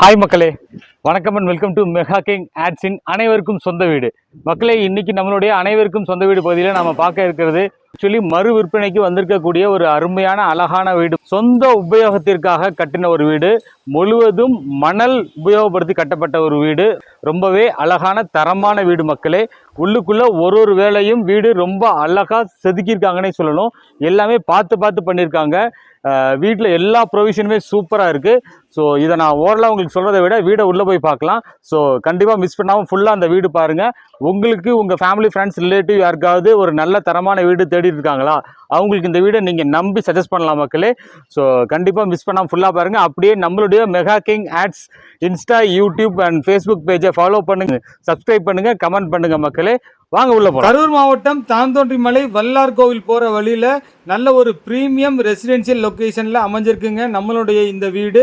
Hi மக்களே, வணக்கம் and welcome to mega king ஆட்ஸின் அனைவருக்கும் சொந்த வீடு. மக்களே, இன்னைக்கு நம்மளுடைய அனைவருக்கும் சொந்த வீடு பகுதியில் நம்ம பார்க்க இருக்கிறது ஆக்சுவலி மறு விற்பனைக்கு வந்திருக்கக்கூடிய ஒரு அருமையான அழகான வீடு. சொந்த உபயோகத்திற்காக கட்டின ஒரு வீடு, முழுவதும் மணல் உபயோகப்படுத்தி கட்டப்பட்ட ஒரு வீடு. ரொம்பவே அழகான தரமான வீடு மக்களே. உள்ளுக்குள்ள ஒரு வேலையும் வீடு ரொம்ப அழகா செதுக்கியிருக்காங்கன்னே சொல்லணும். எல்லாமே பார்த்து பண்ணியிருக்காங்க. வீட்டில் எல்லா ப்ரொவிஷனுமே சூப்பராக இருக்குது. ஸோ இதை நான் ஓரளவு உங்களுக்கு சொல்கிறத விட வீடை உள்ளே போய் பார்க்கலாம். ஸோ கண்டிப்பாக மிஸ் பண்ணாமல் ஃபுல்லாக அந்த வீடு பாருங்கள். உங்களுக்கு உங்கள் ஃபேமிலி ஃப்ரெண்ட்ஸ் ரிலேட்டிவ் யாருக்காவது ஒரு நல்ல தரமான வீடு தேடிட்டு இருக்காங்களா, அவங்களுக்கு இந்த வீடை நீங்கள் நம்பி சஜஸ்ட் பண்ணலாம் மக்களே. ஸோ கண்டிப்பாக மிஸ் பண்ணாமல் ஃபுல்லாக பாருங்கள். அப்படியே நம்மளுடைய mega king ads insta, youtube and facebook பேஜை ஃபாலோ பண்ணுங்கள், சப்ஸ்கிரைப் பண்ணுங்கள், கமெண்ட் பண்ணுங்கள் மக்களே. வாங்க உள்ள போகலாம். கரூர் மாவட்டம் தாந்தோன்றிமலை வல்லார் கோவில் போகிற வழியில் நல்ல ஒரு ப்ரீமியம் ரெசிடென்ஷியல் லொக்கேஷனில் அமைஞ்சிருக்குங்க நம்மளுடைய இந்த வீடு.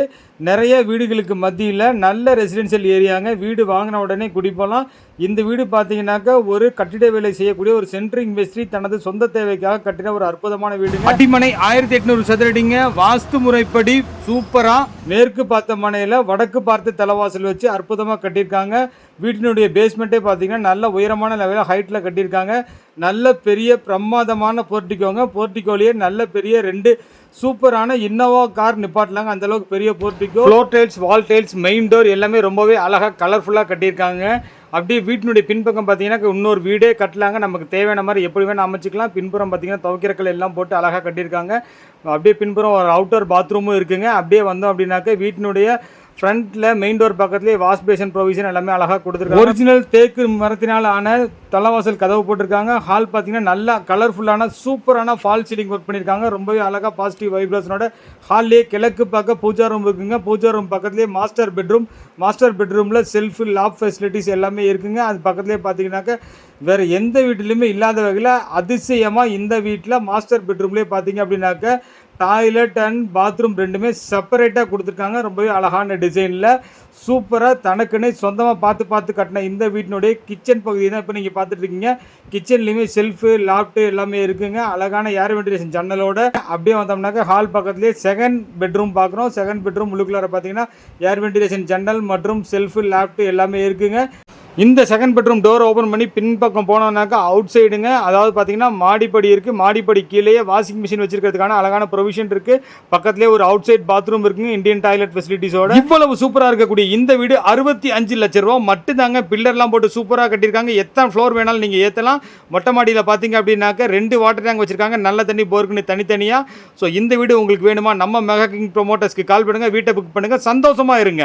நிறைய வீடுகளுக்கு மத்தியில் நல்ல ரெசிடென்ஷியல் ஏரியாங்க. வீடு வாங்கின உடனே குடிப்போலாம். இந்த வீடு பார்த்தீங்கன்னாக்கா ஒரு கட்டிட வேலை செய்யக்கூடிய ஒரு சென்ட்ரிங் மேஸ்திரி தனது சொந்த தேவைக்காக கட்டின ஒரு அற்புதமான வீடு. அடிமனை 1800 சதுரடிங்க. வாஸ்து முறைப்படி சூப்பராக மேற்கு பார்த்த மனையில் வடக்கு பார்த்து தலைவாசல் வச்சு அற்புதமாக கட்டியிருக்காங்க. வீட்டினுடைய பேஸ்மெண்ட்டே பார்த்தீங்கன்னா நல்ல உயரமான லெவலில் ஹைட்டில் கட்டியிருக்காங்க. நல்ல பெரிய பிரமாதமான போர்ட்டிக்கோங்க. போர்ட்டிக்கோலையே நல்ல பெரிய 2 சூப்பரான இன்னோவா கார் நிப்பாட்டலாங்க. அந்தளவுக்கு பெரிய போர்ட்டிக்கோ. ஃப்ளோர் டைல்ஸ், வால் டைல்ஸ், மெயின் டோர் எல்லாமே ரொம்பவே அழகாக கலர்ஃபுல்லாக கட்டியிருக்காங்க. அப்படியே வீட்டினுடைய பின்பக்கம் பார்த்தீங்கன்னா இன்னொரு வீடே கட்டலாங்க. நமக்கு தேவையான மாதிரி எப்படி வேணால் அமைச்சிக்கலாம். பின்புறம் பார்த்தீங்கன்னா துவைக்கிறக்கல் எல்லாம் போட்டு அழகாக கட்டியிருக்காங்க. அப்படியே பின்புறம் ஒரு அவுட்டர் பாத்ரூமும் இருக்குங்க. அப்படியே வந்தோம் அப்படின்னாக்க வீட்டினுடைய ஃப்ரண்ட்டில் மெயின் டோர் பக்கத்துலேயே வாஷ் பேஷன் ப்ரொவிஷன் எல்லாமே அழகாக கொடுத்துருக்காங்க. ஒரிஜினல் தேக்கு மரத்தினால் ஆன தலைவாசல் கதவு போட்டிருக்காங்க. ஹால் பார்த்தீங்கன்னா நல்லா கலர்ஃபுல்லான சூப்பரான ஃபால் சீலிங் ஒர்க் பண்ணியிருக்காங்க. ரொம்பவே அழகாக பாசிட்டிவ் வைப்ரேஷனோட ஹால்லேயே கிழக்கு பக்கம் பூஜா ரூம் இருக்குங்க. பூஜா ரூம் பக்கத்துலேயே மாஸ்டர் பெட்ரூம். மாஸ்டர் பெட்ரூமில் செல்ஃபு, லாப் ஃபெசிலிட்டிஸ் எல்லாமே இருக்குங்க. அது பக்கத்துலேயே பார்த்தீங்கன்னாக்க வேறு எந்த வீட்டிலையுமே இல்லாத வகையில் அதிசயமாக இந்த வீட்டில் மாஸ்டர் பெட்ரூம்லேயே பார்த்தீங்க அப்படின்னாக்க டாய்லெட் அண்ட் பாத்ரூம் ரெண்டுமே செப்பரேட்டாக கொடுத்துருக்காங்க. ரொம்பவே அழகான டிசைனில் சூப்பராக தனக்குன்னு சொந்தமாக பார்த்து கட்டின இந்த வீட்டினுடைய கிச்சன் பகுதி தான் இப்போ நீங்கள் பார்த்துட்டு இருக்கீங்க. கிச்சன்லேயுமே செல்ஃபு, லாப்ட்டு எல்லாமே இருக்குங்க. அழகான ஏர் வென்டிலேஷன் ஜன்னலோட. அப்படியே வந்தோம்னாக்கா ஹால் பக்கத்துலேயே செகண்ட் பெட்ரூம் பார்க்குறோம். செகண்ட் பெட்ரூம் உள்ளுக்குள்ளார பார்த்தீங்கன்னா ஏர் வென்டிலேஷன் ஜன்னல் மற்றும் செல்ஃபு, லாப்ட்டு எல்லாமே இருக்குங்க. இந்த செகண்ட் பெட்ரூம் டோர் ஓப்பன் பண்ணி பின்பக்கம் போனோம்னாக்கா அவுட் சைடுங்க. அதாவது பார்த்தீங்கன்னா மாடிப்படி இருக்குது. மாடிப்படி கீழேயே வாஷிங் மிஷின் வச்சிருக்கிறதுக்கான அழகான ப்ரொவிஷன் இருக்குது. பக்கத்துலேயே ஒரு அவுட் சைட் பாத்ரூம் இருக்குங்க, இந்தியன் டாய்லெட் ஃபெசிலிட்டிஸோட. இவ்வளவு சூப்பராக இருக்கக்கூடிய இந்த வீடு 65 லட்சம் ரூபா மட்டும் தாங்க. பில்லர்லாம் போட்டு சூப்பராக கட்டியிருக்காங்க. எத்தனை ஃப்ளோர் வேணாலும் நீங்கள் ஏற்றலாம். மொட்டை மாடியில் பார்த்தீங்க அப்படின்னாக்க 2 வாட்டர் டேங்க் வச்சிருக்காங்க. நல்ல தண்ணி போர்க்குன்னு தனித்தனியாக. ஸோ இந்த வீடு உங்களுக்கு வேணுமா, நம்ம மெகா கிங் ப்ரொமோட்டர்ஸ்க்கு கால் பண்ணுங்கள், வீட்டை புக் பண்ணுங்கள், சந்தோஷமாக இருங்க.